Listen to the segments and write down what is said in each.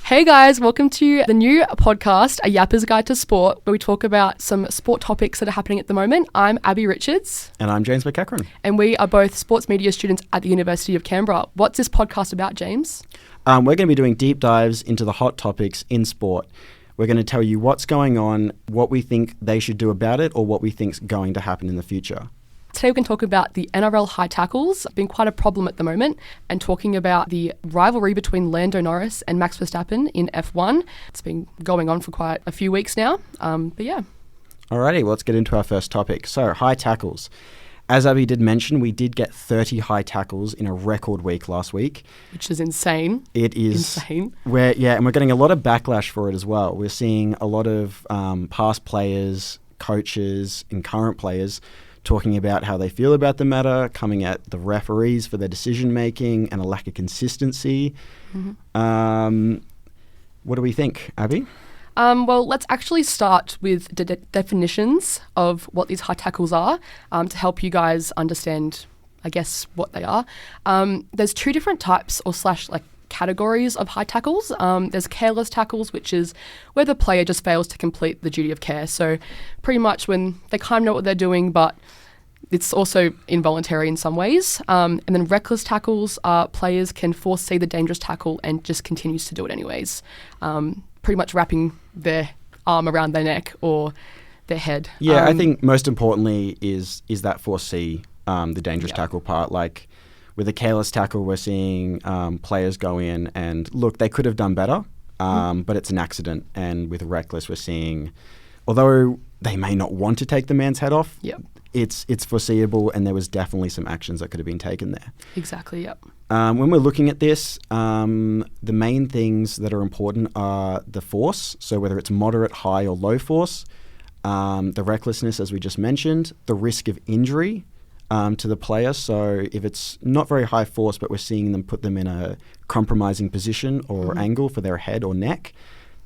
Hey guys, welcome to the new podcast, A Yappers Guide to Sport, where we talk about some sport topics that are happening at the moment. I'm Abbey Richards. And I'm James McEachran. And we are both sports media students at the University of Canberra. What's this podcast about, James? We're going to be doing deep dives into the hot topics in sport. We're going to tell you what's going on, what we think they should do about it, or what we think's going to happen in the future. Today we can talk about the NRL High Tackles, being quite a problem at the moment, and talking about the rivalry between Lando, Norris and Max Verstappen in F1. It's been going on for quite a few weeks now, but yeah. Alrighty, well, let's get into our first topic. So, high tackles. As Abby did mention, we did get 30 high tackles in a record week last week. Which is insane. It is. Insane. And we're getting a lot of backlash for it as well. We're seeing a lot of past players, coaches and current players talking about how they feel about the matter, coming at the referees for their decision-making and a lack of consistency. Mm-hmm. What do we think, Abby? Well, let's actually start with the definitions of what these high tackles are to help you guys understand, I guess, what they are. There's two different types or categories of high tackles. There's careless tackles, which is where the player just fails to complete the duty of care. So pretty much when they kind of know what they're doing, but it's also involuntary in some ways. And then reckless tackles are players can foresee the dangerous tackle and just continues to do it anyways. Pretty much wrapping their arm around their neck or their head. Yeah, I think most importantly is that foresee the dangerous tackle part. Like with a careless tackle, we're seeing players go in and look, they could have done better, but it's an accident. And with reckless, we're seeing, although they may not want to take the man's head off, it's foreseeable, and there was definitely some actions that could have been taken there. Exactly, yep. When we're looking at this, the main things that are important are the force, so whether it's moderate, high, or low force, the recklessness, as we just mentioned, the risk of injury to the player. So if it's not very high force, but we're seeing them put them in a compromising position or angle for their head or neck,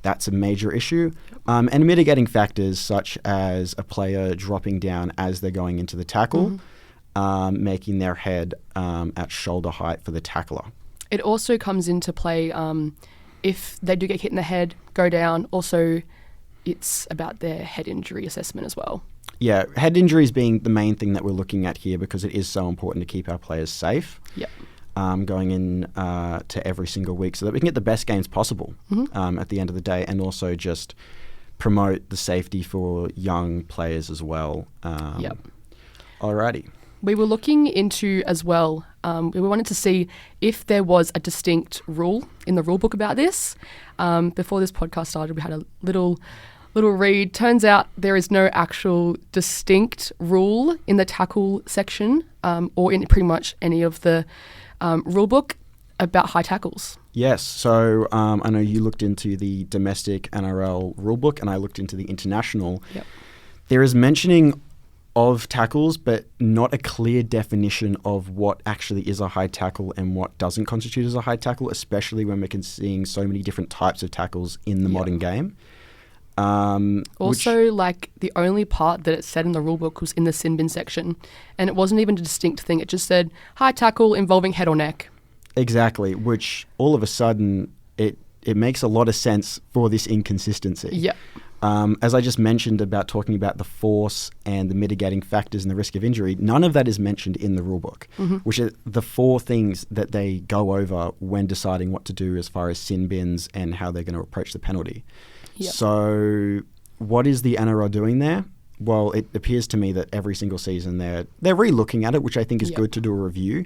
that's a major issue. And mitigating factors such as a player dropping down as they're going into the tackle, making their head at shoulder height for the tackler. It also comes into play if they do get hit in the head, go down. Also, it's about their head injury assessment as well. Yeah, head injuries being the main thing that we're looking at here because it is so important to keep our players safe. Yep. Going in to every single week so that we can get the best games possible at the end of the day, and also just promote the safety for young players as well. Alrighty. We were looking into as well, we wanted to see if there was a distinct rule in the rule book about this. Before this podcast started, we had a little read. Turns out there is no actual distinct rule in the tackle section or in pretty much any of the rule book about high tackles. Yes, so I know you looked into the domestic NRL rulebook and I looked into the international. Yep. There is mentioning of tackles, but not a clear definition of what actually is a high tackle and what doesn't constitute as a high tackle, especially when we're seeing so many different types of tackles in the modern game. Also, the only part that it said in the rulebook was in the sin bin section, and it wasn't even a distinct thing. It just said high tackle involving head or neck. Exactly, which all of a sudden it makes a lot of sense for this inconsistency. Yeah. As I just mentioned about talking about the force and the mitigating factors and the risk of injury, none of that is mentioned in the rulebook, which are the four things that they go over when deciding what to do as far as sin bins and how they're going to approach the penalty. Yep. So what is the NRL doing there? Well, it appears to me that every single season they're re-looking at it, which I think is good to do a review.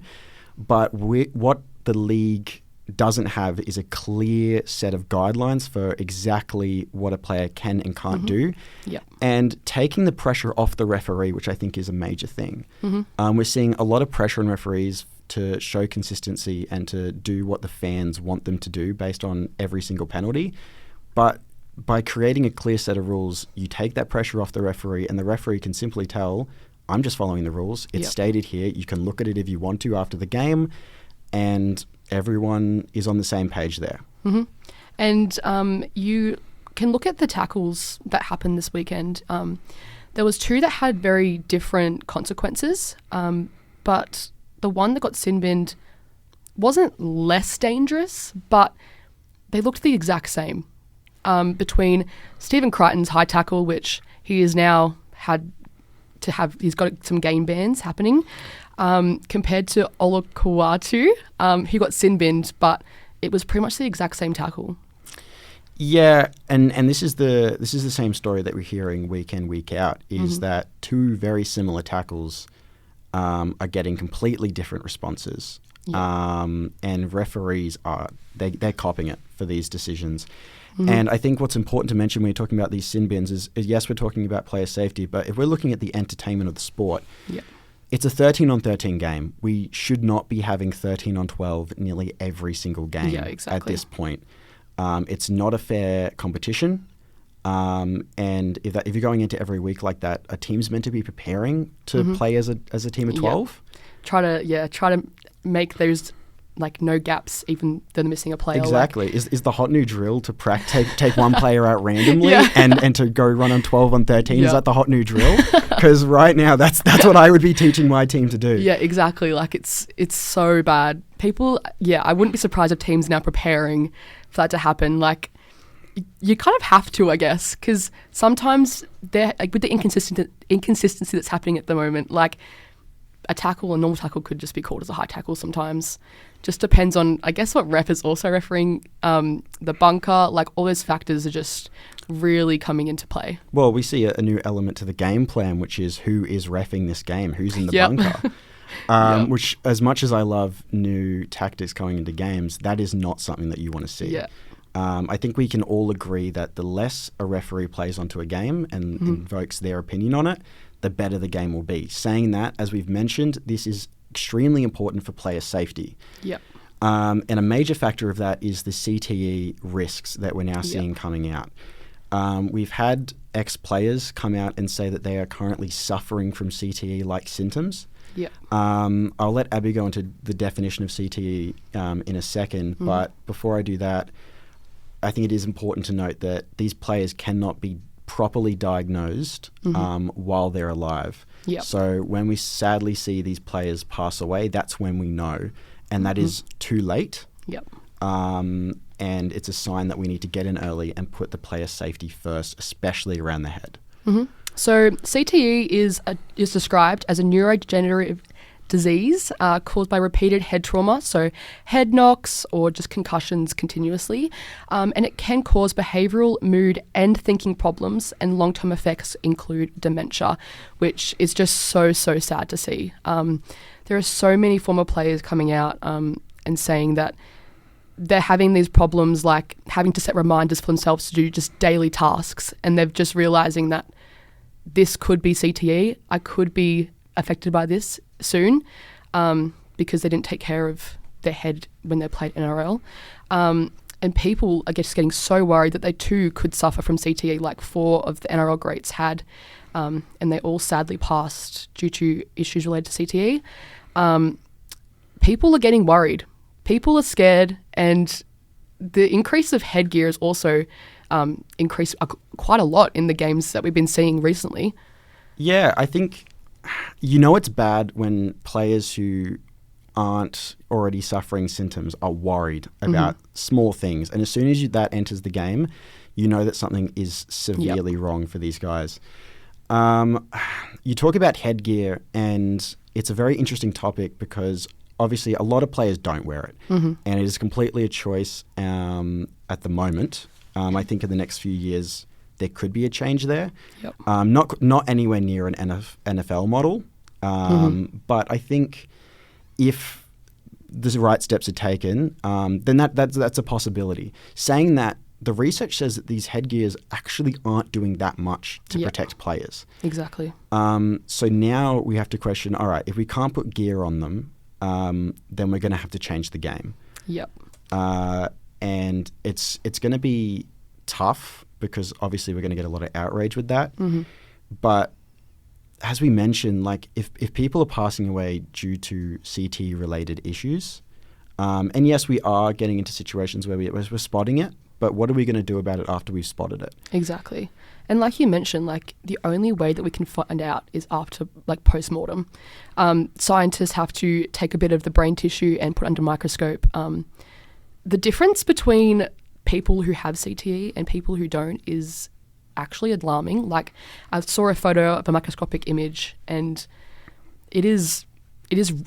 But what the league doesn't have is a clear set of guidelines for exactly what a player can and can't do. Yep. And taking the pressure off the referee, which I think is a major thing. We're seeing a lot of pressure on referees to show consistency and to do what the fans want them to do based on every single penalty. But by creating a clear set of rules, you take that pressure off the referee, and the referee can simply tell, I'm just following the rules. It's stated here. You can look at it if you want to after the game, and everyone is on the same page there. And you can look at the tackles that happened this weekend. There was two that had very different consequences, but the one that got sin binned wasn't less dangerous, but they looked the exact same. Between Stephen Crichton's high tackle, which he is now he's got some game bans happening, compared to Olukwatu, who got sin binned, but it was pretty much the exact same tackle. Yeah, and this is the same story that we're hearing week in, week out, is that two very similar tackles are getting completely different responses. Yeah. And referees they're copping it for these decisions. And I think what's important to mention when you're talking about these sin bins is yes, we're talking about player safety, but if we're looking at the entertainment of the sport, it's a 13-on-13 game. We should not be having 13-on-12 nearly every single game at this point. It's not a fair competition. And if you're going into every week like that, a team's meant to be preparing to play as a team of 12. Try to make those no gaps, even though they're missing a player. Exactly. Is the hot new drill to take one player out randomly and to go run on 12-on-13? Is that the hot new drill? Because right now that's what I would be teaching my team to do. Yeah, exactly. It's so bad. People, I wouldn't be surprised if teams are now preparing for that to happen. You kind of have to, I guess, because sometimes they're with the inconsistency that's happening at the moment. A tackle, a normal tackle, could just be called as a high tackle sometimes. Just depends on, I guess, what ref is also refereeing, the bunker. All those factors are just really coming into play. Well, we see a new element to the game plan, which is who is reffing this game, who's in the bunker. Which, as much as I love new tactics going into games, that is not something that you want to see. Yeah. I think we can all agree that the less a referee plays onto a game and invokes their opinion on it, the better the game will be. Saying that, as we've mentioned, this is extremely important for player safety. Yep. And a major factor of that is the CTE risks that we're now seeing coming out. We've had ex-players come out and say that they are currently suffering from CTE-like symptoms. Yep. I'll let Abby go into the definition of CTE in a second, but before I do that, I think it is important to note that these players cannot be properly diagnosed while they're alive. Yep. So when we sadly see these players pass away, that's when we know, and that is too late. Yep. And it's a sign that we need to get in early and put the player safety first, especially around the head. So CTE is described as a neurodegenerative disease caused by repeated head trauma, so head knocks or just concussions continuously, and it can cause behavioural, mood and thinking problems, and long-term effects include dementia, which is just so sad to see. There are so many former players coming out and saying that they're having these problems, like having to set reminders for themselves to do just daily tasks, and they're just realising that this could be CTE. I could be affected by this soon, because they didn't take care of their head when they played NRL. And people are just getting so worried that they too could suffer from CTE, like 4 of the NRL greats had, and they all sadly passed due to issues related to CTE. People are getting worried. People are scared, and the increase of headgear has also increased quite a lot in the games that we've been seeing recently. Yeah, I think it's bad when players who aren't already suffering symptoms are worried about small things. And as soon as that enters the game, you know that something is severely wrong for these guys. You talk about headgear, and it's a very interesting topic because obviously a lot of players don't wear it. And it is completely a choice at the moment. I think in the next few years, there could be a change there. Yep. Not anywhere near an NFL model, but I think if the right steps are taken, then that's a possibility. Saying that, the research says that these headgears actually aren't doing that much to protect players. Exactly. So now we have to question, all right, if we can't put gear on them, then we're going to have to change the game. Yep. And it's going to be tough, because obviously we're going to get a lot of outrage with that. But as we mentioned, if people are passing away due to CT-related issues, and yes, we are getting into situations where we're spotting it, but what are we going to do about it after we've spotted it? Exactly. And like you mentioned, the only way that we can find out is after post-mortem. Scientists have to take a bit of the brain tissue and put it under a microscope. The difference between people who have CTE and people who don't is actually alarming. Like, I saw a photo of a microscopic image, and it is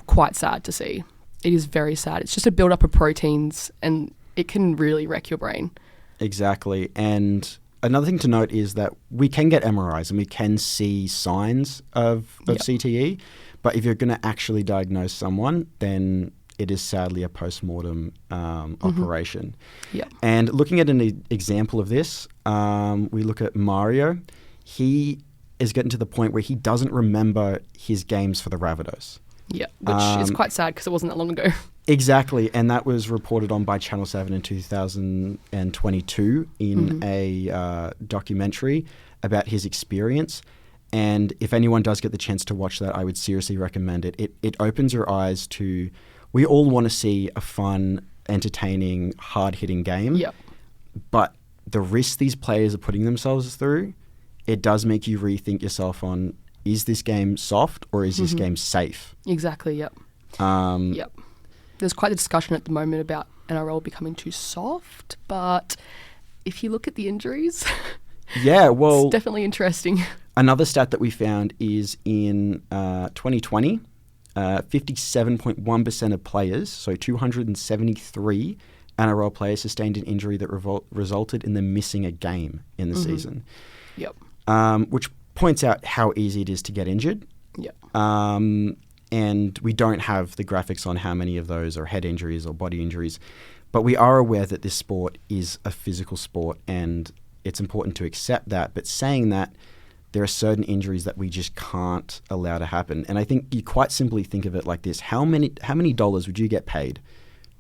quite sad to see. It is very sad. It's just a build-up of proteins, and it can really wreck your brain. Exactly. And another thing to note is that we can get MRIs and we can see signs of CTE, but if you're going to actually diagnose someone, then it is sadly a post-mortem operation. Yep. And looking at an example of this, we look at Mario. He is getting to the point where he doesn't remember his games for the Rabbitohs. Yeah, which is quite sad because it wasn't that long ago. Exactly, and that was reported on by Channel 7 in 2022 in a documentary about his experience. And if anyone does get the chance to watch that, I would seriously recommend it. It opens your eyes to... We all want to see a fun, entertaining, hard-hitting game. Yep. But the risks these players are putting themselves through, it does make you rethink yourself on, is this game soft or is this game safe? Exactly, yep. Yep. There's quite a discussion at the moment about NRL becoming too soft, but if you look at the injuries, yeah, well, it's definitely interesting. Another stat that we found is in 2020, 57.1% of players, so 273 NRL players, sustained an injury that resulted in them missing a game in the season. Yep. Which points out how easy it is to get injured. Yep. And we don't have the graphics on how many of those are head injuries or body injuries, but we are aware that this sport is a physical sport and it's important to accept that. But saying that, there are certain injuries that we just can't allow to happen. And I think you quite simply think of it like this. How many dollars would you get paid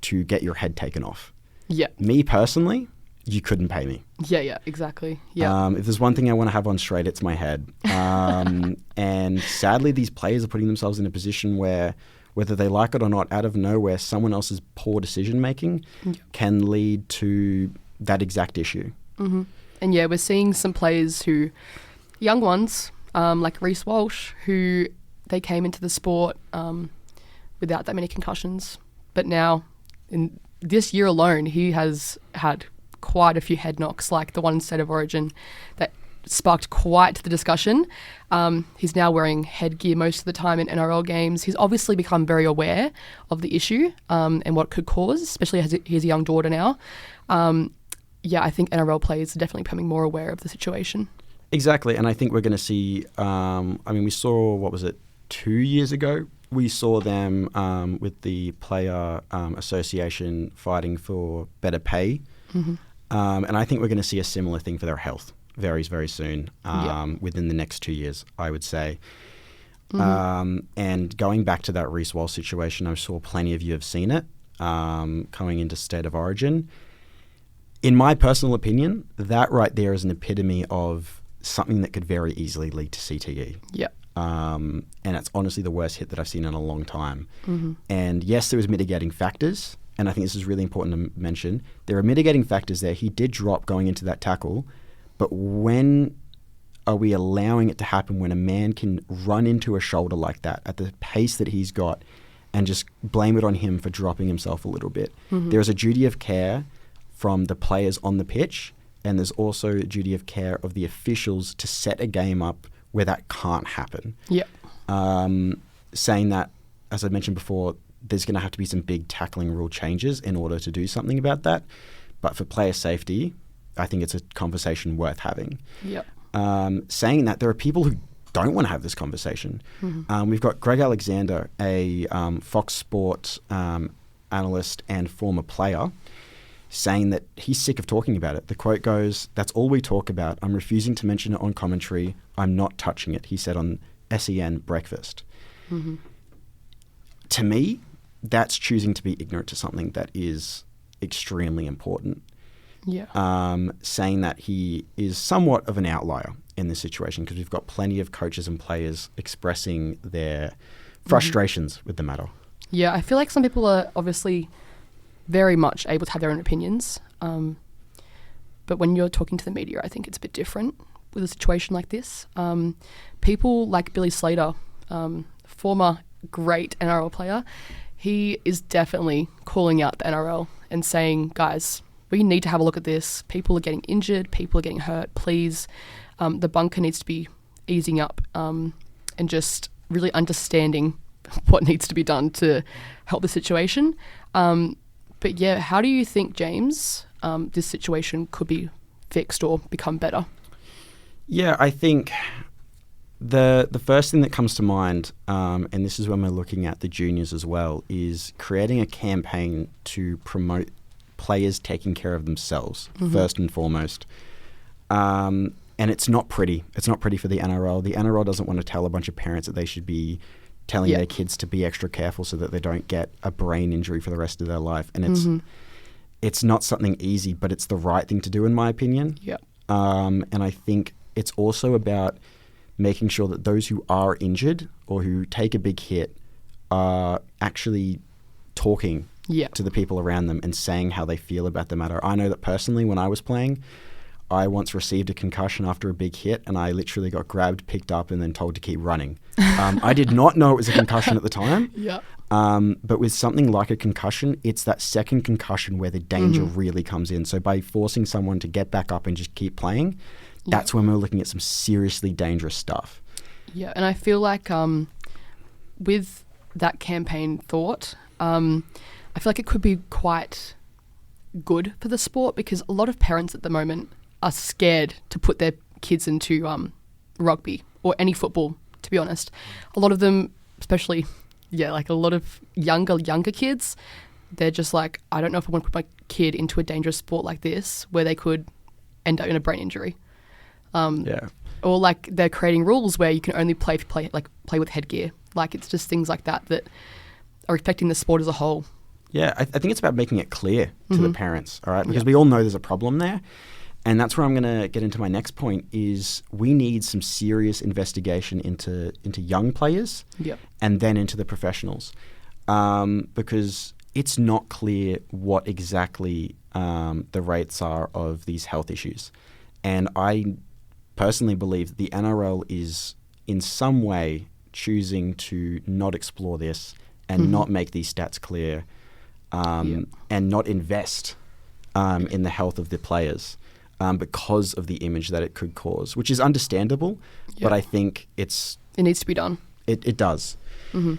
to get your head taken off? Yeah. Me personally, you couldn't pay me. Yeah, exactly. Yeah. If there's one thing I want to have on straight, it's my head. And sadly, these players are putting themselves in a position where, whether they like it or not, out of nowhere, someone else's poor decision-making can lead to that exact issue. Mm-hmm. And yeah, we're seeing some players who... young ones, like Reece Walsh, who they came into the sport without that many concussions. But now, in this year alone, he has had quite a few head knocks, like the one in State of Origin that sparked quite the discussion. He's now wearing headgear most of the time in NRL games. He's obviously become very aware of the issue and what it could cause, especially as he has a young daughter now. Yeah, I think NRL players are definitely becoming more aware of the situation. Exactly, and I think we're going to see, we saw, 2 years ago? We saw them with the Player Association fighting for better pay. Mm-hmm. And I think we're going to see a similar thing for their health very, very soon, within the next 2 years, I would say. Mm-hmm. And going back to that Reece Walsh situation, I'm sure plenty of you have seen it coming into State of Origin. In my personal opinion, that right there is an epitome of something that could very easily lead to CTE. Yeah. And it's honestly the worst hit that I've seen in a long time. Mm-hmm. And yes, there was mitigating factors, and I think this is really important to mention. There are mitigating factors there. He did drop going into that tackle, but when are we allowing it to happen when a man can run into a shoulder like that at the pace that he's got and just blame it on him for dropping himself a little bit? Mm-hmm. There is a duty of care from the players on the pitch, and there's also a duty of care of the officials to set a game up where that can't happen. Yeah. Saying that, as I mentioned before, there's going to have to be some big tackling rule changes in order to do something about that. But for player safety, I think it's a conversation worth having. Yep. Saying that, there are people who don't want to have this conversation. Mm-hmm. We've got Greg Alexander, a Fox Sports analyst and former player, saying that he's sick of talking about it. The quote goes, "That's all we talk about. I'm refusing to mention it on commentary. I'm not touching it," he said on SEN Breakfast. Mm-hmm. To me, that's choosing to be ignorant to something that is extremely important. Yeah. Saying that he is somewhat of an outlier in this situation, because we've got plenty of coaches and players expressing their frustrations with the matter. Yeah, I feel like some people are obviously very much able to have their own opinions. But when you're talking to the media, I think it's a bit different with a situation like this. People like Billy Slater, former great NRL player, he is definitely calling out the NRL and saying, guys, we need to have a look at this. People are getting injured. People are getting hurt. Please, the bunker needs to be easing up and just really understanding what needs to be done to help the situation. But yeah, how do you think, James, this situation could be fixed or become better? Yeah, I think the first thing that comes to mind, and this is when we're looking at the juniors as well, is creating a campaign to promote players taking care of themselves, first and foremost. And it's not pretty. It's not pretty for the NRL. The NRL doesn't want to tell a bunch of parents that they should be telling their kids to be extra careful so that they don't get a brain injury for the rest of their life. And it's not something easy, but it's the right thing to do, in my opinion. Yeah. And I think it's also about making sure that those who are injured or who take a big hit are actually talking to the people around them and saying how they feel about the matter. I know that personally, when I was playing, I once received a concussion after a big hit, and I literally got grabbed, picked up, and then told to keep running. I did not know it was a concussion at the time. But with something like a concussion, it's that second concussion where the danger really comes in. So by forcing someone to get back up and just keep playing, that's when we're looking at some seriously dangerous stuff. Yeah, and I feel like with that campaign thought, I feel like it could be quite good for the sport, because a lot of parents at the moment are scared to put their kids into rugby or any football, to be honest. A lot of them, especially, like a lot of younger kids, they're just like, I don't know if I want to put my kid into a dangerous sport like this where they could end up in a brain injury. Or like they're creating rules where you can only play with headgear. Like it's just things like that that are affecting the sport as a whole. Yeah, I think it's about making it clear to the parents, all right? Because we all know there's a problem there. And that's where I'm going to get into my next point is we need some serious investigation into young players and then into the professionals. Because it's not clear what exactly the rates are of these health issues. And I personally believe that the NRL is in some way choosing to not explore this and not make these stats clear and not invest in the health of the players because of the image that it could cause, which is understandable, but I think it needs to be done. It does. And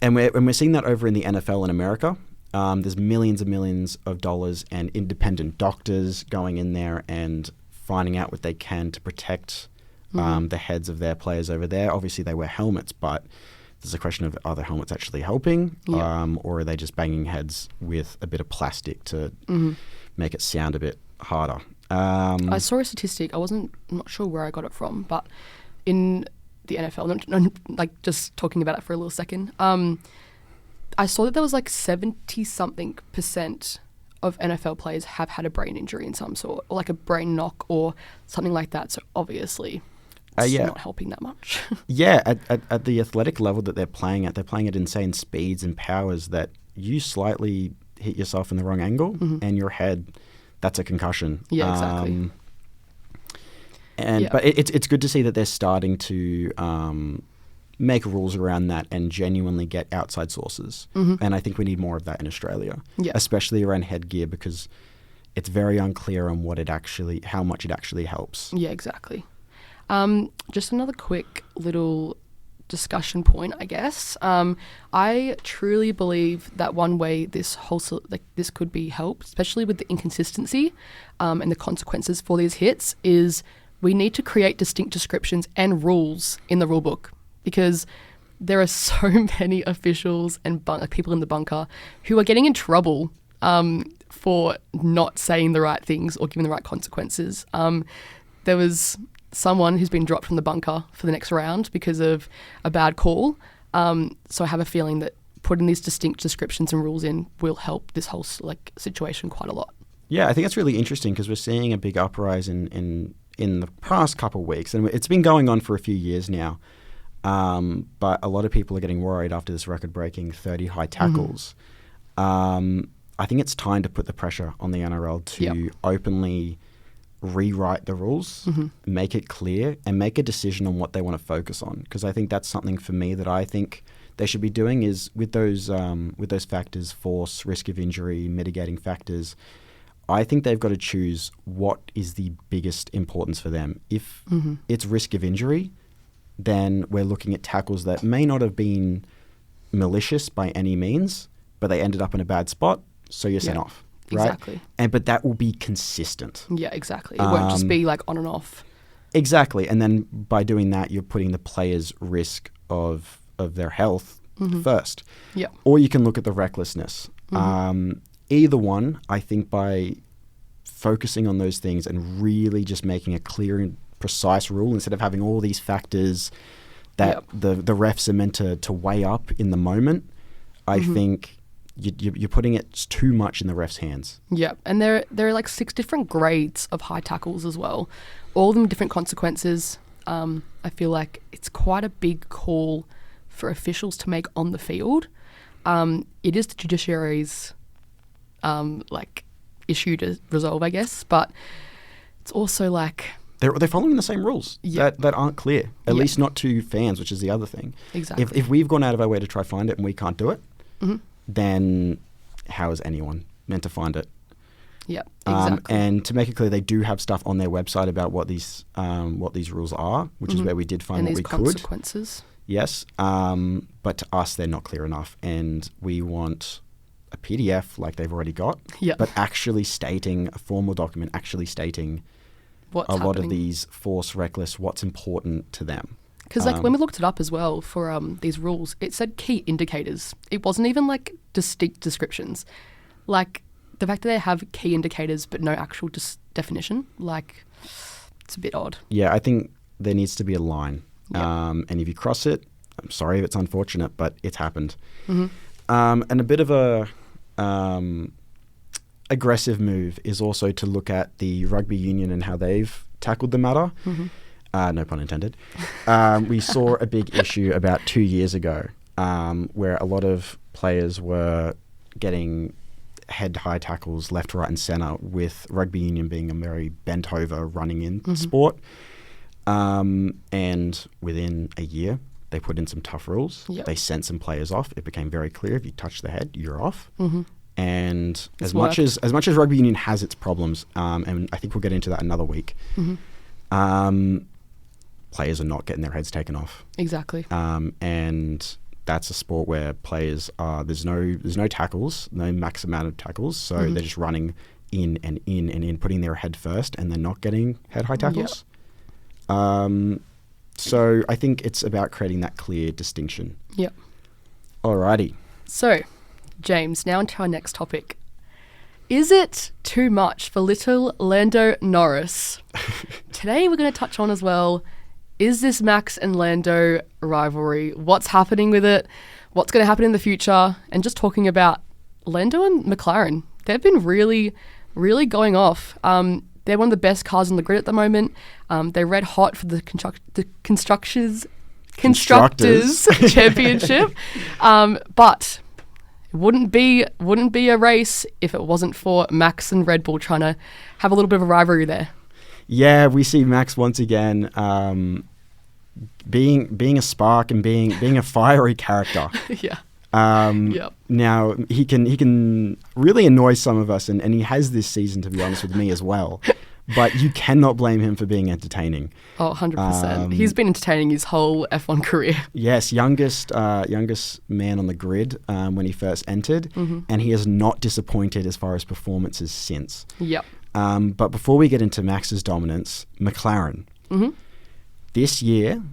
we're seeing that over in the NFL in America. There's millions and millions of dollars and independent doctors going in there and finding out what they can to protect the heads of their players over there. Obviously, they wear helmets, but there's a question of, are the helmets actually helping? Or are they just banging heads with a bit of plastic to make it sound a bit harder? I saw a statistic. I'm not sure where I got it from, but in the NFL, like just talking about it for a little second, I saw that there was like 70-something% of NFL players have had a brain injury in some sort, or like a brain knock or something like that. So obviously it's not helping that much. At the athletic level that they're playing at insane speeds and powers that you slightly hit yourself in the wrong angle and your head, that's a concussion. Yeah, exactly. But it's good to see that they're starting to make rules around that and genuinely get outside sources. And I think we need more of that in Australia, especially around headgear, because it's very unclear on how much it actually helps. Yeah, exactly. Just another quick little discussion point, I guess. I truly believe that one way this could be helped, especially with the inconsistency and the consequences for these hits, is we need to create distinct descriptions and rules in the rule book, because there are so many officials and people in the bunker who are getting in trouble for not saying the right things or giving the right consequences. There was someone who's been dropped from the bunker for the next round because of a bad call. So I have a feeling that putting these distinct descriptions and rules in will help this whole situation quite a lot. Yeah, I think that's really interesting, because we're seeing a big uprising in the past couple of weeks, and it's been going on for a few years now. But a lot of people are getting worried after this record-breaking 30 high tackles. I think it's time to put the pressure on the NRL to openly rewrite the rules, make it clear, and make a decision on what they want to focus on. Because I think that's something for me that I think they should be doing is with those factors, force, risk of injury, mitigating factors, I think they've got to choose what is the biggest importance for them. If it's risk of injury, then we're looking at tackles that may not have been malicious by any means, but they ended up in a bad spot, so you're sent off. Right? Exactly. But that will be consistent. Yeah, exactly. It won't just be like on and off. Exactly. And then by doing that, you're putting the player's risk of their health first. Yeah. Or you can look at the recklessness. Either one, I think by focusing on those things and really just making a clear and precise rule instead of having all these factors that the refs are meant to weigh up in the moment, I think you're putting it too much in the refs' hands. Yeah, and there are like 6 different grades of high tackles as well. All of them different consequences. I feel like it's quite a big call for officials to make on the field. It is the judiciary's issue to resolve, I guess, but it's also like they're following the same rules that aren't clear, at least not to fans, which is the other thing. Exactly. If we've gone out of our way to try find it and we can't do it, then how is anyone meant to find it? Yeah, exactly. And to make it clear, they do have stuff on their website about what these rules are, which is where we did find and what we these could. Consequences. Yes, but to us, they're not clear enough, and we want a PDF like they've already got, but actually stating a formal document, actually stating what's a lot happening. of these force, reckless, what's important to them. Because when we looked it up as well for these rules, it said key indicators. It wasn't even like distinct descriptions. Like the fact that they have key indicators but no actual definition, like it's a bit odd. Yeah, I think there needs to be a line. And if you cross it, I'm sorry if it's unfortunate, but it's happened. And a bit of a aggressive move is also to look at the rugby union and how they've tackled the matter. No pun intended. We saw a big issue about 2 years ago where a lot of players were getting head high tackles left, right and centre, with rugby union being a very bent over running in sport. And within a year, they put in some tough rules. They sent some players off. It became very clear if you touch the head, you're off. And as much as rugby union has its problems, and I think we'll get into that another week, players are not getting their heads taken off. Exactly. And that's a sport where players are there's no tackles, no max amount of tackles, so they're just running in and in and in, putting their head first, and they're not getting head high tackles. So I think it's about creating that clear distinction. Yep. Alrighty. So, James, now into our next topic. Is it too much for little Lando Norris? Today we're going to touch on as well, is this Max and Lando rivalry? What's happening with it? What's going to happen in the future? And just talking about Lando and McLaren. They've been really, really going off. They're one of the best cars on the grid at the moment. They're red hot for the Constructors Championship. But it wouldn't be a race if it wasn't for Max and Red Bull trying to have a little bit of a rivalry there. Yeah, we see Max once again being a spark and being a fiery character. Now he can really annoy some of us, and he has this season, to be honest with me as well. But you cannot blame him for being entertaining. Oh, 100%. He's been entertaining his whole F1 career. Yes, youngest man on the grid when he first entered, and he has not disappointed as far as performances since. Yep. But before we get into Max's dominance, McLaren. This year,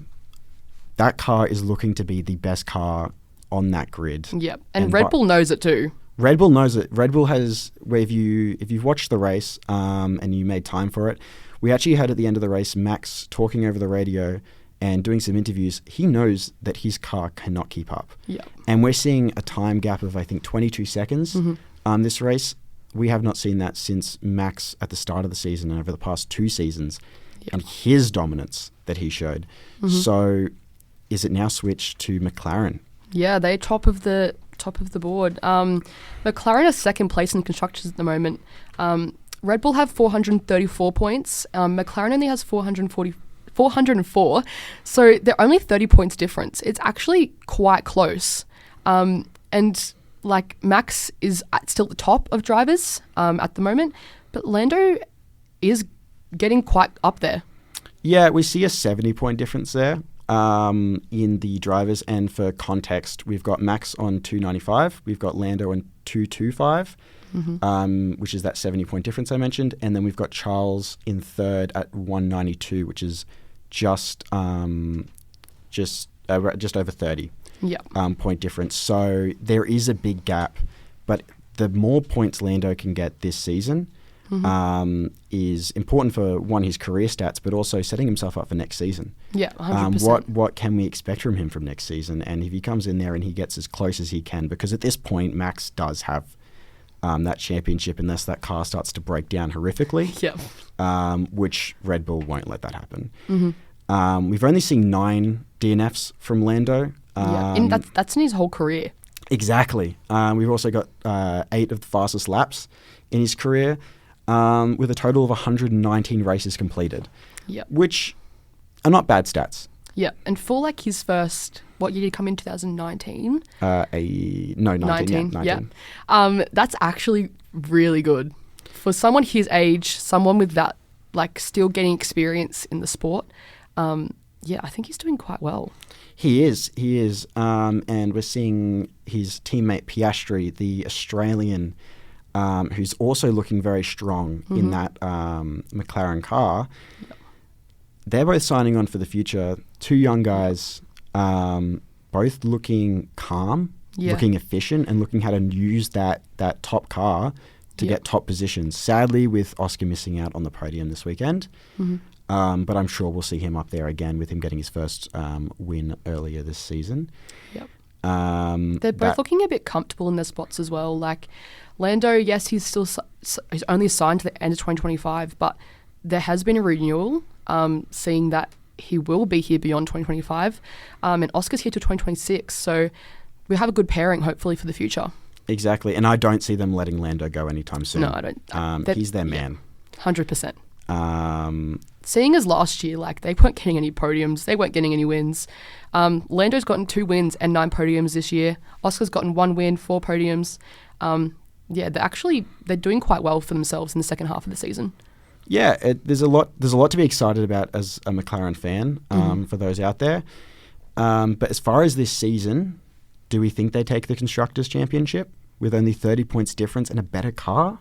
that car is looking to be the best car on that grid. Yep, and Red Bull knows it too. Red Bull knows it. Red Bull has, if you've watched the race and you made time for it, we actually had at the end of the race Max talking over the radio and doing some interviews. He knows that his car cannot keep up. Yep. And we're seeing a time gap of, I think, 22 seconds this race. We have not seen that since Max at the start of the season and over the past 2 seasons, and his dominance that he showed. So is it now switched to McLaren? Yeah, they're top of the board. McLaren is second place in constructors at the moment. Red Bull have 434 points. McLaren only has 404. So they're only 30 points difference. It's actually quite close. And like Max is still at the top of drivers at the moment, But Lando is getting quite up there. Yeah, we see a 70-point difference there in the drivers. And for context, we've got Max on 295. We've got Lando on 225, which is that 70-point difference I mentioned. And then we've got Charles in third at 192, which is just over 30 point difference. So there is a big gap. But the more points Lando can get this season is important for, one, his career stats, but also setting himself up for next season. Yeah, 100%. What can we expect from him from next season? And if he comes in there and he gets as close as he can, because at this point, Max does have that championship unless that car starts to break down horrifically, which Red Bull won't let that happen. We've only seen 9 DNFs from Lando. And that's in his whole career. Exactly. We've also got 8 of the fastest laps in his career, with a total of 119 races completed, which are not bad stats. Yeah, and for like his first, what year did he come in, 2019? 19. Yeah. That's actually really good. For someone his age, someone with that, like still getting experience in the sport, I think he's doing quite well. He is. And we're seeing his teammate Piastri, the Australian, who's also looking very strong in that McLaren car. They're both signing on for the future. 2 young guys, both looking calm, looking efficient, and looking how to use that top car to get top positions. Sadly, with Oscar missing out on the podium this weekend. But I'm sure we'll see him up there again with him getting his first win earlier this season. They're both looking a bit comfortable in their spots as well. Like Lando, yes, he's only signed to the end of 2025, but there has been a renewal, seeing that he will be here beyond 2025, and Oscar's here till 2026. So we have a good pairing, hopefully, for the future. Exactly, and I don't see them letting Lando go anytime soon. No, I don't. He's their man. 100%. Seeing as last year, like, they weren't getting any podiums, they weren't getting any wins. Lando's gotten 2 wins and 9 podiums this year. Oscar's gotten 1 win, 4 podiums. They're doing quite well for themselves in the second half of the season. Yeah, there's a lot to be excited about as a McLaren fan, for those out there. But as far as this season, do we think they take the Constructors' Championship with only 30 points difference and a better car?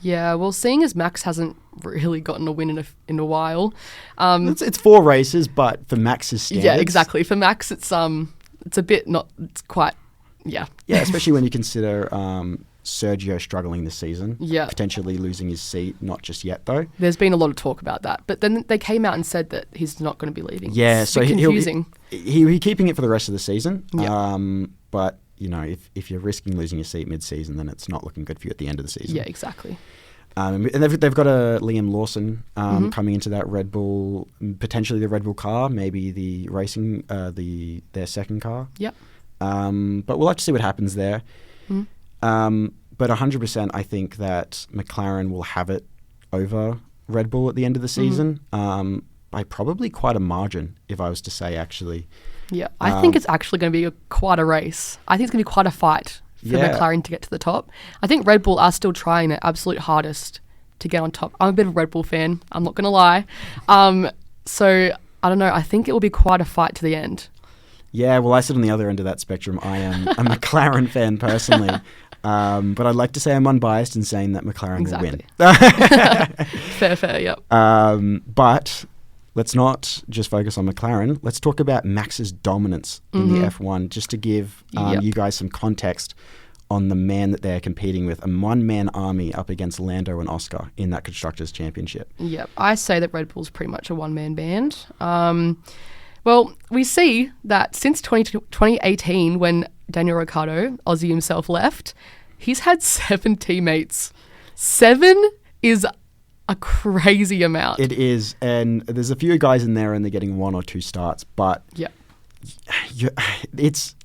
Yeah, well, seeing as Max hasn't really gotten a win in a while, it's 4 races, but for Max's standards, yeah, exactly. For Max, it's a bit not. It's quite, yeah, especially when you consider Sergio struggling this season, potentially losing his seat. Not just yet, though. There's been a lot of talk about that, but then they came out and said that he's not going to be leaving. Yeah, it's confusing. He'll be keeping it for the rest of the season. But you know, if you're risking losing your seat mid-season, then it's not looking good for you at the end of the season. Yeah, exactly. And they've got a Liam Lawson coming into that Red Bull, potentially the Red Bull car, maybe the racing, their second car. Yep. But we'll have to see what happens there. But 100%, I think that McLaren will have it over Red Bull at the end of the season, by probably quite a margin, if I was to say, actually. Yeah, I think it's actually going to be quite a race. I think it's going to be quite a fight for McLaren to get to the top. I think Red Bull are still trying their absolute hardest to get on top. I'm a bit of a Red Bull fan, I'm not going to lie. So, I don't know, I think it will be quite a fight to the end. Yeah, well, I sit on the other end of that spectrum. I am a McLaren fan personally. But I'd like to say I'm unbiased in saying that McLaren will win. Fair, yep. But let's not just focus on McLaren. Let's talk about Max's dominance in the F1, just to give you guys some context on the man that they're competing with, a one-man army up against Lando and Oscar in that Constructors' Championship. Yep, I say that Red Bull's pretty much a one-man band. Well, we see that since 2018, when Daniel Ricciardo, Aussie himself, left, he's had 7 teammates. 7 is a crazy amount. It is, and there's a few guys in there and they're getting 1 or 2 starts, but it's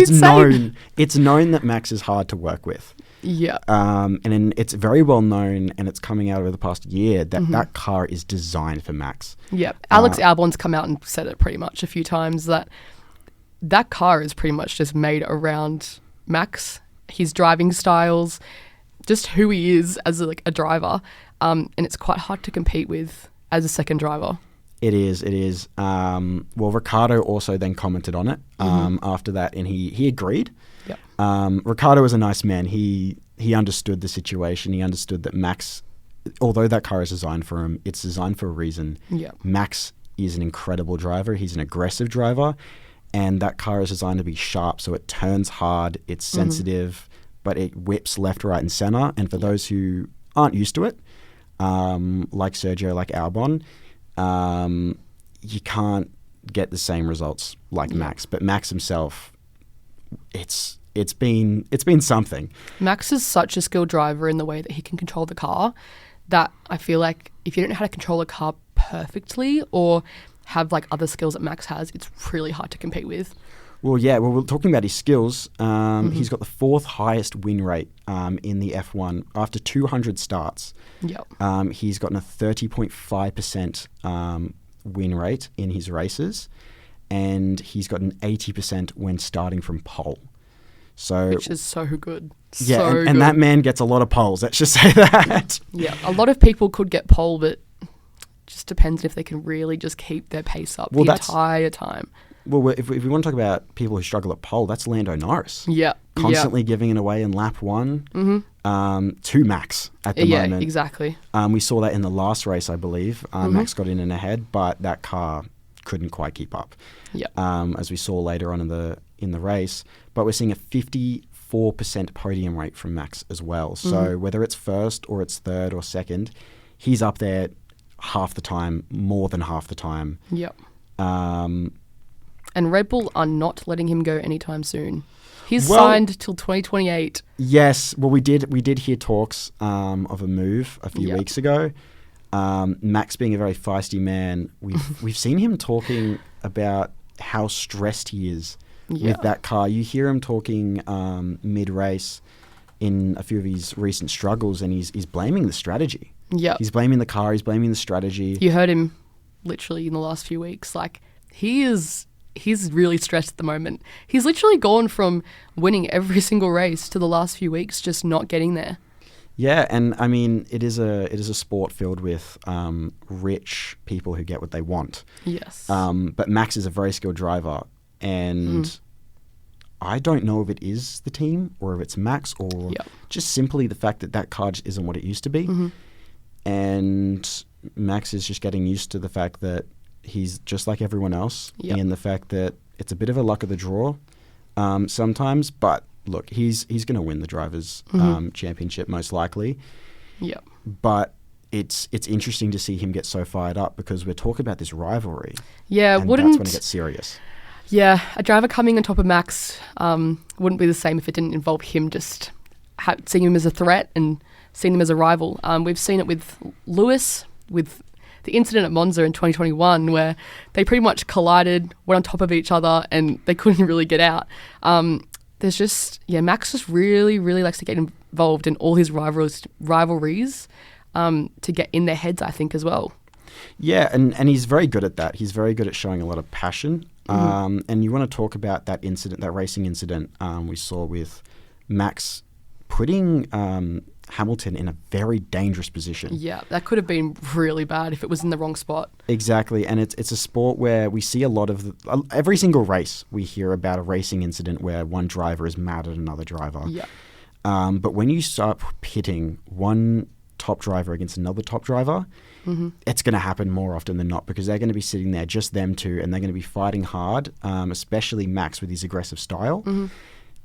known. It's known that Max is hard to work with. Yeah. And it's very well known, and it's coming out over the past year that that car is designed for Max. Yep. Alex Albon's come out and said it pretty much a few times that car is pretty much just made around Max, his driving styles, just who he is as a driver. and it's quite hard to compete with as a second driver. It is. Well, Ricciardo also then commented on it after that, and he agreed. Yep. Ricciardo was a nice man. He understood the situation. He understood that Max, although that car is designed for him, it's designed for a reason. Yep. Max is an incredible driver. He's an aggressive driver, and that car is designed to be sharp, so it turns hard, it's sensitive, but it whips left, right, and center. And for those who aren't used to it, like Sergio, like Albon, you can't get the same results like Max. But Max himself, it's been something. Max is such a skilled driver in the way that he can control the car that I feel like if you don't know how to control a car perfectly or have like other skills that Max has, it's really hard to compete with. Well, yeah. Well, we're talking about his skills. He's got the 4th highest win rate in the F1 after 200 starts. Yep. He's gotten a 30.5% win rate in his races, and he's got an 80% when starting from pole. So, which is so good. Yeah, so and that man gets a lot of poles. Let's just say that. Yeah, a lot of people could get pole, but just depends if they can really just keep their pace up the entire time. Well, if we want to talk about people who struggle at pole, that's Lando Norris. Yeah. Constantly giving it away in lap 1 to Max at the moment. Yeah, exactly. We saw that in the last race, I believe. Max got in and ahead, but that car couldn't quite keep up. Yeah. As we saw later on in the race. But we're seeing a 54% podium rate from Max as well. So whether it's first or it's third or second, he's up there half the time, more than half the time. Yep. And Red Bull are not letting him go anytime soon. He's signed till 2028. Yes. Well, we did hear talks of a move a few weeks ago. Max being a very feisty man, we've seen him talking about how stressed he is with that car. You hear him talking mid-race in a few of his recent struggles, and he's blaming the strategy. Yeah. He's blaming the car. He's blaming the strategy. You heard him literally in the last few weeks. Like, he's really stressed at the moment. He's literally gone from winning every single race to the last few weeks just not getting there. Yeah, and I mean, it is a sport filled with rich people who get what they want. Yes. But Max is a very skilled driver, and I don't know if it is the team or if it's Max or just simply the fact that car just isn't what it used to be. And Max is just getting used to the fact that he's just like everyone else, and the fact that it's a bit of a luck of the draw sometimes. But look, he's going to win the Drivers' Championship most likely. Yeah. But it's interesting to see him get so fired up because we're talking about this rivalry. Yeah, and that's when it gets serious. Yeah, a driver coming on top of Max wouldn't be the same if it didn't involve him just seeing him as a threat and seeing him as a rival. We've seen it with Lewis, with the incident at Monza in 2021 where they pretty much collided, went on top of each other, and they couldn't really get out. There's just, Max just really, really likes to get involved in all his rivalries to get in their heads, I think, as well. Yeah, and he's very good at that. He's very good at showing a lot of passion. And you want to talk about that incident, that racing incident we saw with Max putting Hamilton in a very dangerous position. Yeah, that could have been really bad if it was in the wrong spot. Exactly, and it's a sport where we see a lot of every single race we hear about a racing incident where one driver is mad at another driver. Yeah. But when you start pitting one top driver against another top driver, it's going to happen more often than not because they're going to be sitting there, just them two, and they're going to be fighting hard, especially Max with his aggressive style.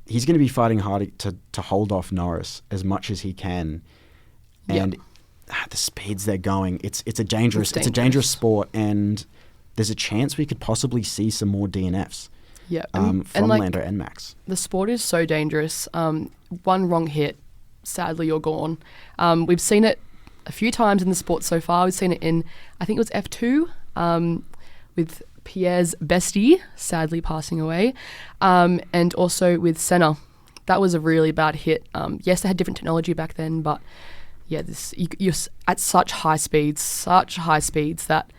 He's going to be fighting hard to hold off Norris as much as he can. And the speeds they're going, it's a dangerous sport, and there's a chance we could possibly see some more DNFs from Lando and Max. The sport is so dangerous. One wrong hit, sadly you're gone. We've seen it a few times in the sport so far. We've seen it in, I think it was F2 with Pierre's bestie sadly passing away, and also with Senna. That was a really bad hit. Yes, they had different technology back then, but you're at such high speeds that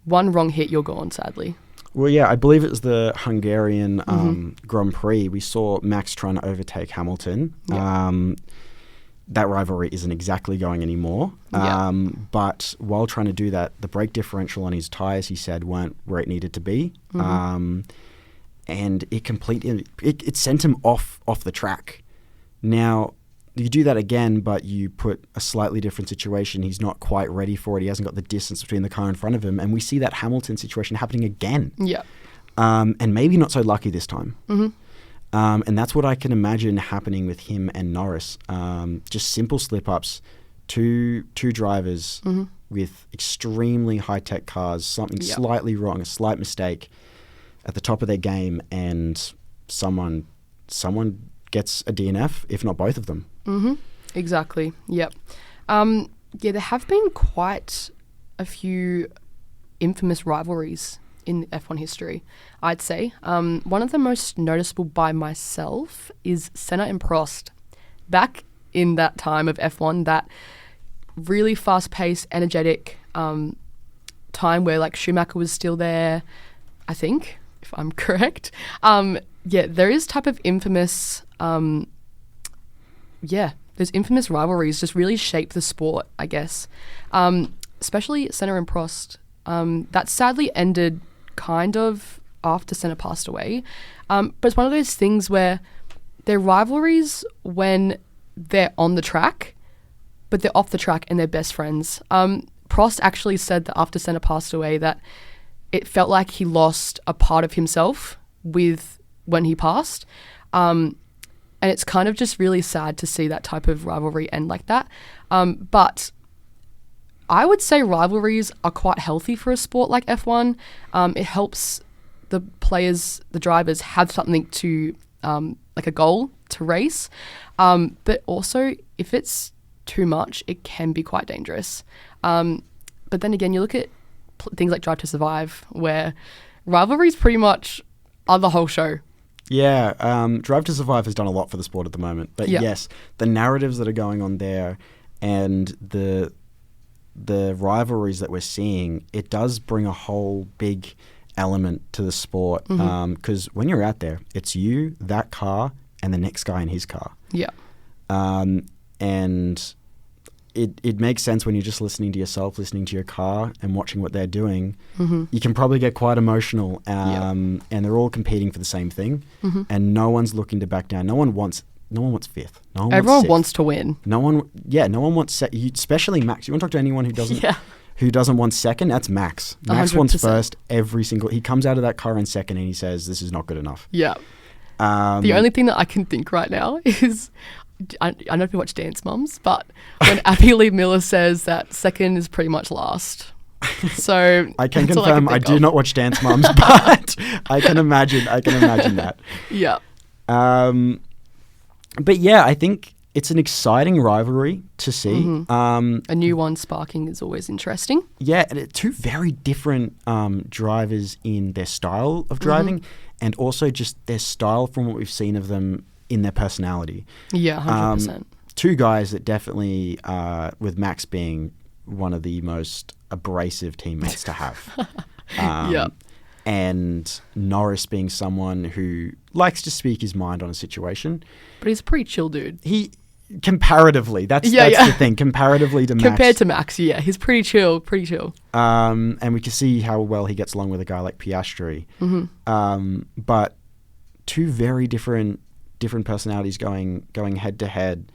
one wrong hit, you're gone, sadly. Well, yeah, I believe it was the Hungarian Grand Prix. We saw Max trying to overtake Hamilton. that rivalry isn't exactly going anymore. Yeah. But while trying to do that, the brake differential on his tyres, he said, weren't where it needed to be. And it sent him off the track. Now, you do that again, but you put a slightly different situation. He's not quite ready for it. He hasn't got the distance between the car in front of him. And we see that Hamilton situation happening again. Yeah. And maybe not so lucky this time. And that's what I can imagine happening with him and Norris. Just simple slip-ups, two drivers with extremely high-tech cars, something slightly wrong, a slight mistake at the top of their game, and someone gets a DNF, if not both of them. Exactly. Yep. Yeah, there have been quite a few infamous rivalries in F1 history, I'd say. One of the most noticeable by myself is Senna and Prost. Back in that time of F1, that really fast-paced, energetic time where like Schumacher was still there, I think, if I'm correct. Yeah, there is type of infamous... those infamous rivalries just really shape the sport, I guess. Especially Senna and Prost. That sadly ended kind of after Senna passed away. But it's one of those things where they're rivalries when they're on the track, but they're off the track and they're best friends. Prost actually said that after Senna passed away that it felt like he lost a part of himself when he passed. And it's kind of just really sad to see that type of rivalry end like that. But I would say rivalries are quite healthy for a sport like F1. It helps the players, the drivers, have something to, like a goal to race. But also, if it's too much, it can be quite dangerous. But then again, you look at things like Drive to Survive, where rivalries pretty much are the whole show. Yeah, Drive to Survive has done a lot for the sport at the moment. But yes, the narratives that are going on there and the rivalries that we're seeing, it does bring a whole big element to the sport. Because when you're out there, it's you, that car, and the next guy in his car. Yeah. And it makes sense when you're just listening to yourself, listening to your car and watching what they're doing. You can probably get quite emotional. And they're all competing for the same thing. And no one's looking to back down. No one wants fifth. Everyone wants to win. No one wants especially Max. You want to talk to anyone who doesn't want second? That's Max. Max 100%. Wants first every single... He comes out of that car in second and he says, this is not good enough. Yeah. The only thing that I can think right now is... I don't know if you watch Dance Moms, but when Abbey Lee Miller says that second is pretty much last. So I can confirm I do not watch Dance Moms, but I can imagine that. Yeah. But yeah, I think it's an exciting rivalry to see. A new one sparking is always interesting. Yeah, and two very different drivers in their style of driving and also just their style from what we've seen of them in their personality. Yeah, 100%. Two guys that definitely, with Max being one of the most abrasive teammates to have. And Norris being someone who likes to speak his mind on a situation. But he's a pretty chill dude. Comparatively, that's the thing. Comparatively to Max. Compared to Max, he's pretty chill. And we can see how well he gets along with a guy like Piastri. But two very different personalities going head to head,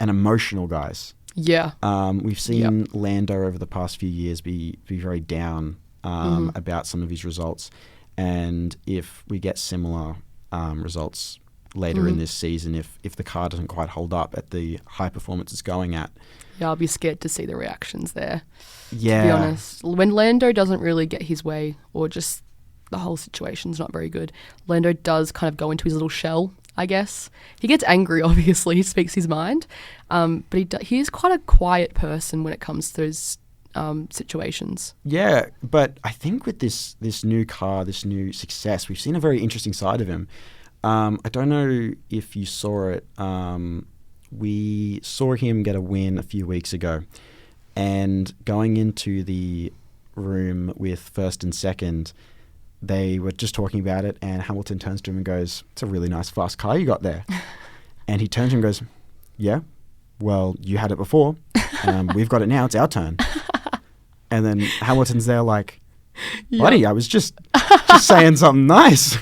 and emotional guys. Yeah. We've seen Lando over the past few years be very down about some of his results, and if we get similar results later in this season, if the car doesn't quite hold up at the high performance it's going at, I'll be scared to see the reactions there. Yeah. To be honest, when Lando doesn't really get his way, or just the whole situation's not very good, Lando does kind of go into his little shell, I guess. He gets angry, obviously. He speaks his mind. But he is quite a quiet person when it comes to those situations. Yeah, but I think with this new car, this new success, we've seen a very interesting side of him. I don't know if you saw it. We saw him get a win a few weeks ago. And going into the room with first and second, they were just talking about it, and Hamilton turns to him and goes, "It's a really nice fast car you got there." And he turns to him and goes, "Yeah, well, you had it before. We've got it now. It's our turn. And then Hamilton's there like, buddy, I was just saying something nice.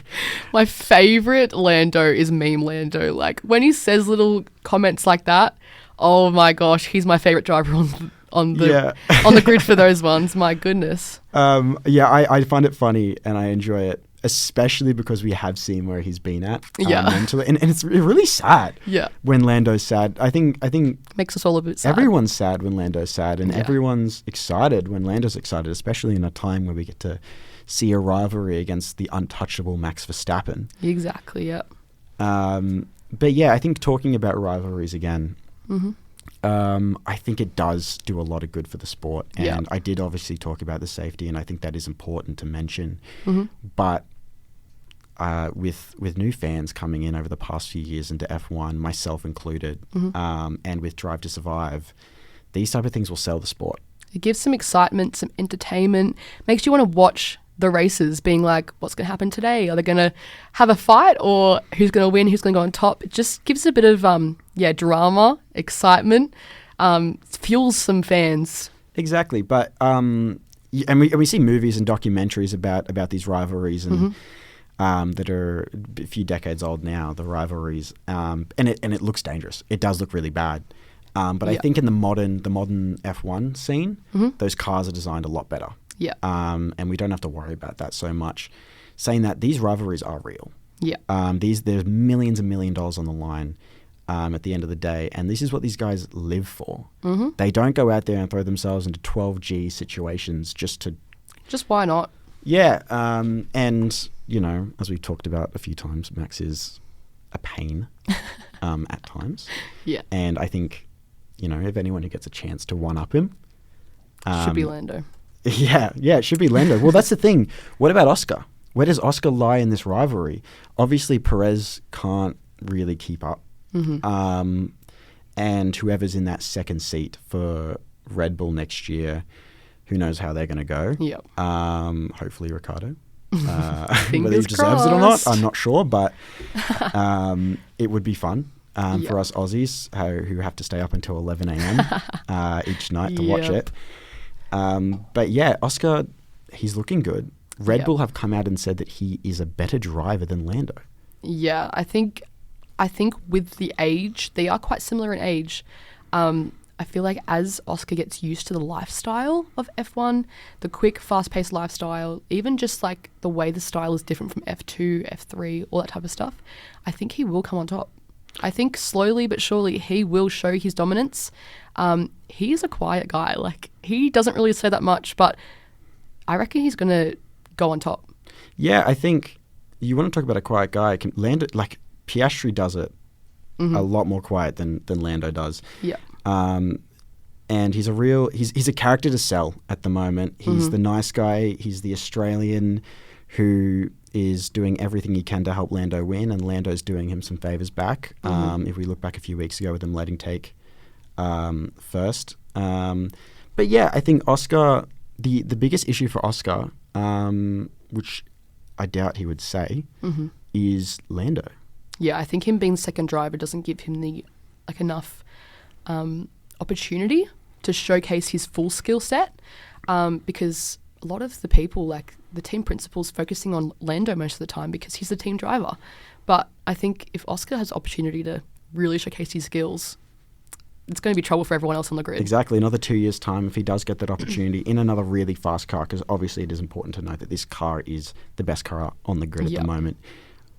My favourite Lando is meme Lando. Like, when he says little comments like that, oh my gosh, he's my favourite driver on the grid for those ones. My goodness. I find it funny and I enjoy it, especially because we have seen where he's been at mentally, and it's really sad. Yeah, when Lando's sad, I think makes us all a bit sad. Everyone's sad when Lando's sad, and everyone's excited when Lando's excited, especially in a time where we get to see a rivalry against the untouchable Max Verstappen. Exactly. Yeah. But yeah, I think talking about rivalries again. I think it does do a lot of good for the sport, and I did obviously talk about the safety, and I think that is important to mention. But with new fans coming in over the past few years into F1, myself included, and with Drive to Survive, these type of things will sell the sport. It gives some excitement, some entertainment, makes you want to watch the races, being like, what's going to happen today? Are they going to have a fight, or who's going to win? Who's going to go on top? It just gives a bit of drama, excitement, fuels some fans. Exactly, but and we see movies and documentaries about these rivalries and that are a few decades old now. The rivalries, and it looks dangerous. It does look really bad. But I think in the modern F1 scene, those cars are designed a lot better. Yeah. And we don't have to worry about that so much. Saying that, these rivalries are real. Yeah. There's millions and $1 million on the line at the end of the day, and this is what these guys live for. They don't go out there and throw themselves into 12G situations just why not? Yeah. And, you know, as we've talked about a few times, Max is a pain at times. Yeah. And I think, you know, if anyone who gets a chance to one-up him... should be Lando. Yeah, it should be Lando. Well, that's the thing. What about Oscar? Where does Oscar lie in this rivalry? Obviously, Perez can't really keep up. And whoever's in that second seat for Red Bull next year, who knows how they're going to go. Yep. Hopefully Ricciardo. Whether he Fingers deserves it or not, crossed. I'm not sure, but it would be fun for us Aussies who have to stay up until 11 a.m. Each night to watch it. But yeah, Oscar, he's looking good. Red Bull have come out and said that he is a better driver than Lando. Yeah, I think with the age, they are quite similar in age. I feel like as Oscar gets used to the lifestyle of F1, the quick, fast-paced lifestyle, even just like the way the style is different from F2, F3, all that type of stuff, I think he will come on top. I think slowly but surely he will show his dominance. He is a quiet guy. Like, he doesn't really say that much, but I reckon he's going to go on top. Yeah, I think you want to talk about a quiet guy. Lando, like Piastri does it a lot more quiet than Lando does. Yeah. And he's a character to sell at the moment. He's the nice guy. He's the Australian who is doing everything he can to help Lando win, and Lando's doing him some favours back. If we look back a few weeks ago with him letting take first. But yeah, I think Oscar, the biggest issue for Oscar, which I doubt he would say, is Lando. Yeah, I think him being second driver doesn't give him the enough opportunity to showcase his full skill set, because a lot of the people, like the team principals, focusing on Lando most of the time because he's the team driver. But I think if Oscar has opportunity to really showcase his skills, it's going to be trouble for everyone else on the grid. Exactly. Another 2 years' time, if he does get that opportunity in another really fast car, because obviously it is important to note that this car is the best car on the grid at the moment.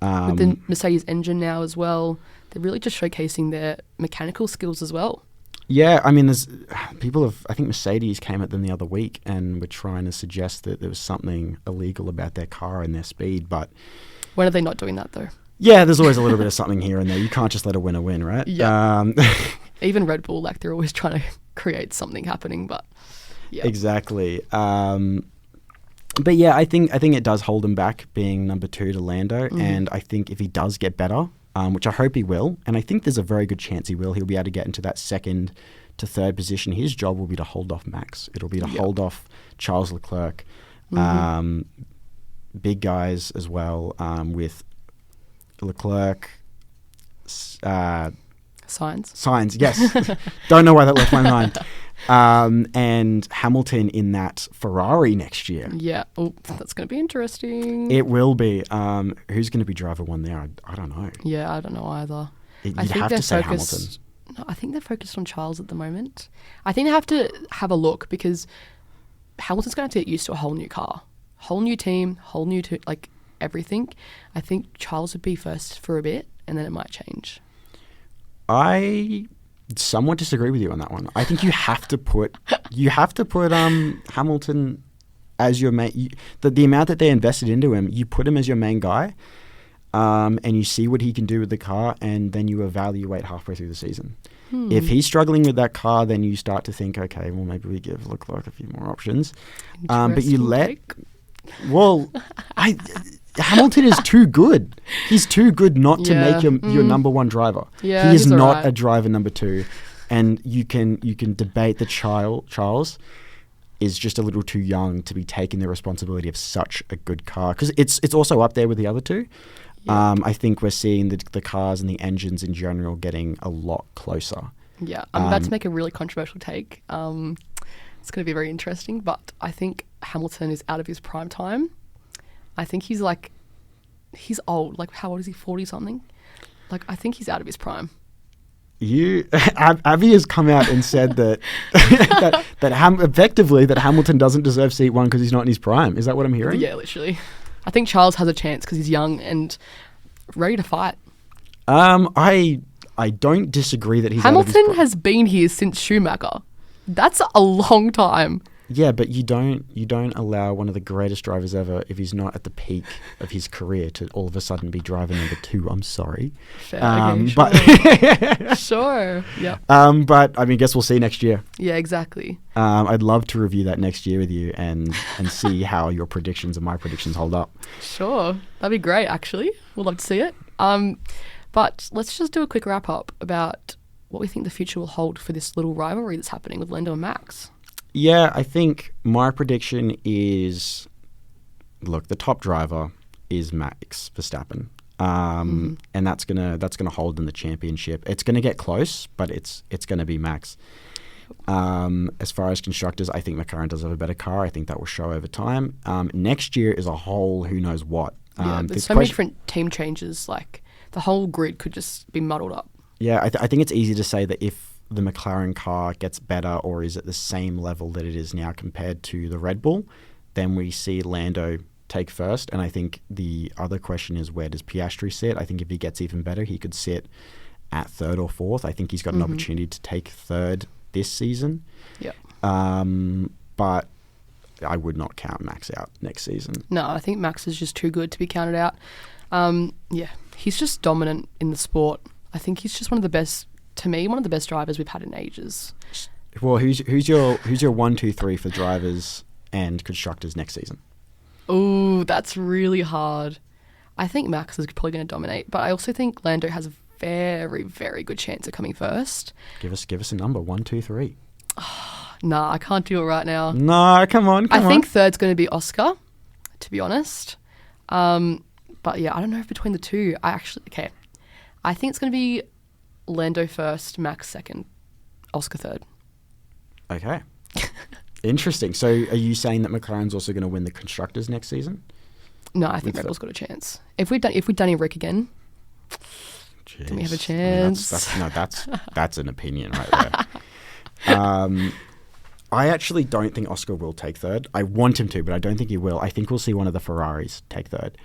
With the Mercedes engine now as well, they're really just showcasing their mechanical skills as well. Yeah, I mean, there's people have. I think Mercedes came at them the other week and were trying to suggest that there was something illegal about their car and their speed. But when are they not doing that though? Yeah, there's always a little bit of something here and there. You can't just let a winner win, right? Yeah. Even Red Bull, like they're always trying to create something happening, but yeah. Exactly. But yeah, I think it does hold him back being number 2 to Lando, and I think if he does get better, which I hope he will, and I think there's a very good chance he will, he'll be able to get into that second to third position. His job will be to hold off Max. It'll be to hold off Charles Leclerc, big guys as well, with Leclerc, Signs, yes. Don't know why that left my mind. And Hamilton in that Ferrari next year. Yeah. Oh, that's going to be interesting. It will be. Who's going to be driver one there? I don't know. Yeah, I don't know either. You'd have to say Hamilton. No, I think they're focused on Charles at the moment. I think they have to have a look because Hamilton's going to have to get used to a whole new car, whole new team, whole new everything. I think Charles would be first for a bit, and then it might change. I somewhat disagree with you on that one. I think you have to put Hamilton as your main. The amount that they invested into him, you put him as your main guy. And you see what he can do with the car, and then you evaluate halfway through the season. If he's struggling with that car, then you start to think, okay, well, maybe we give Leclerc a few more options. But you let... Well, Hamilton is too good. He's too good not to make your number one driver. Yeah, he is not a driver number two. And you can debate that Charles is just a little too young to be taking the responsibility of such a good car. Because it's also up there with the other two. Yeah. I think we're seeing the cars and the engines in general getting a lot closer. Yeah, I'm about to make a really controversial take. It's going to be very interesting, but I think Hamilton is out of his prime time. I think he's old. Like, how old is he? 40-something? Like, I think he's out of his prime. Abbey has come out and said that effectively that Hamilton doesn't deserve seat one because he's not in his prime. Is that what I'm hearing? Yeah, literally. I think Charles has a chance because he's young and ready to fight. I don't disagree that he's Hamilton has been here since Schumacher. That's a long time. Yeah, but you don't allow one of the greatest drivers ever, if he's not at the peak of his career, to all of a sudden be driver number two. I'm sorry. Fair, okay, sure. But sure. Yeah. But I mean, guess we'll see next year. Yeah, exactly. I'd love to review that next year with you and see how your predictions and my predictions hold up. Sure, that'd be great. Actually, we'd love to see it. But let's just do a quick wrap up about what we think the future will hold for this little rivalry that's happening with Lando and Max. Yeah, I think my prediction is, look, the top driver is Max Verstappen, and that's gonna hold in the championship. It's gonna get close, but it's gonna be Max. As far as constructors, I think McLaren does have a better car. I think that will show over time. Next year is a whole who knows what. There's so many different team changes. Like the whole grid could just be muddled up. Yeah, I think it's easy to say that if the McLaren car gets better or is at the same level that it is now compared to the Red Bull, then we see Lando take first. And I think the other question is, where does Piastri sit? I think if he gets even better, he could sit at third or fourth. I think he's got an opportunity to take third this season. Yeah. But I would not count Max out next season. No, I think Max is just too good to be counted out. Yeah, he's just dominant in the sport. I think he's just one of the best drivers we've had in ages. Well, who's your 1, 2, 3 for drivers and constructors next season? Ooh, that's really hard. I think Max is probably going to dominate, but I also think Lando has a very, very good chance of coming first. Give us a number. 1, 2, 3. Nah, I can't do it right now. No, come on. I think third's going to be Oscar, to be honest. But yeah, I don't know if between the two. I think it's going to be Lando first, Max second, Oscar third. Okay. Interesting. So are you saying that McLaren's also going to win the constructors next season? No, I think Red Bull's got a chance. If we've done Rick again, jeez, then we have a chance. That's an opinion right there. I actually don't think Oscar will take third. I want him to, but I don't think he will. I think we'll see one of the Ferraris take third.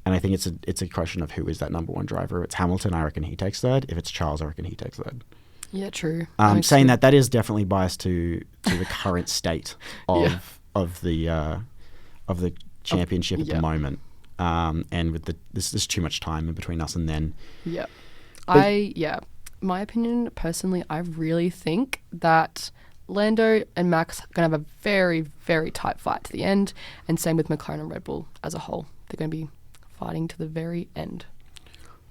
And I think it's a question of who is that number one driver. If it's Hamilton, I reckon he takes third. If it's Charles, I reckon he takes third. Yeah, true. Saying that is definitely biased to the current state of the championship at the moment. And with there's too much time in between us and then. Yeah. My opinion personally, I really think that Lando and Max are going to have a very, very tight fight to the end, and same with McLaren and Red Bull as a whole. They're going to be fighting to the very end.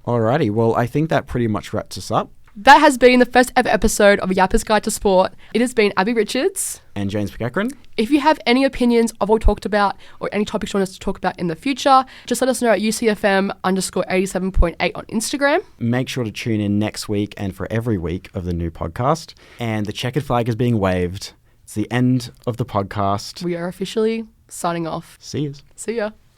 Alrighty, well, I think that pretty much wraps us up. That has been the first ever episode of A Yappers Guide to Sport. It has been Abbey Richards. And James McEachran. If you have any opinions of what we talked about or any topics you want us to talk about in the future, just let us know at UCFM_87.8 on Instagram. Make sure to tune in next week and for every week of the new podcast. And the checkered flag is being waved. It's the end of the podcast. We are officially signing off. See yous. See ya.